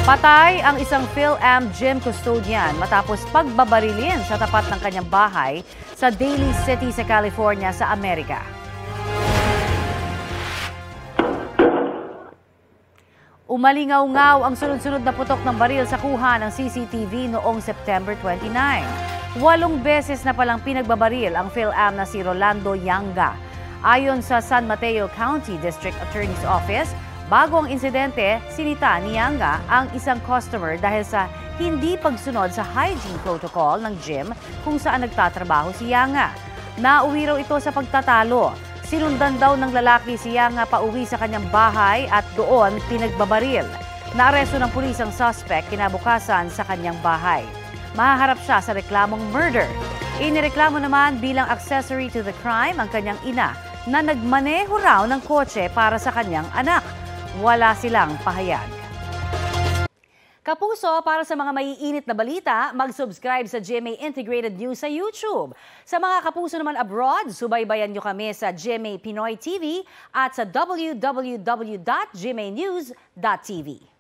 Patay ang isang PhilAm gym custodian matapos pagbabarilin sa tapat ng kanyang bahay sa Daly City sa California sa Amerika. Umalingaw-ngaw ang sunod-sunod na putok ng baril sa kuha ng CCTV noong September 29. 8 beses na palang pinagbabaril ang PhilAm na si Rolando Yanga. Ayon sa San Mateo County District Attorney's Office, bago ang insidente, sinita ni Yanga ang isang customer dahil sa hindi pagsunod sa hygiene protocol ng gym kung saan nagtatrabaho si Yanga. Nauwi raw ito sa pagtatalo. Sinundan daw ng lalaki si Yanga pauwi sa kanyang bahay at doon pinagbabaril. Naaresto ng pulis ang suspect kinabukasan sa kanyang bahay. Mahaharap siya sa reklamong murder. Inireklamo naman bilang accessory to the crime ang kanyang ina na nagmaneho raw ng kotse para sa kanyang anak. Wala silang pahayag. Kapuso, para sa mga maiinit na balita, mag-subscribe sa GMA Integrated News sa YouTube. Sa mga kapuso naman abroad, subaybayan nyo kami sa GMA Pinoy TV at sa www.gmanews.tv.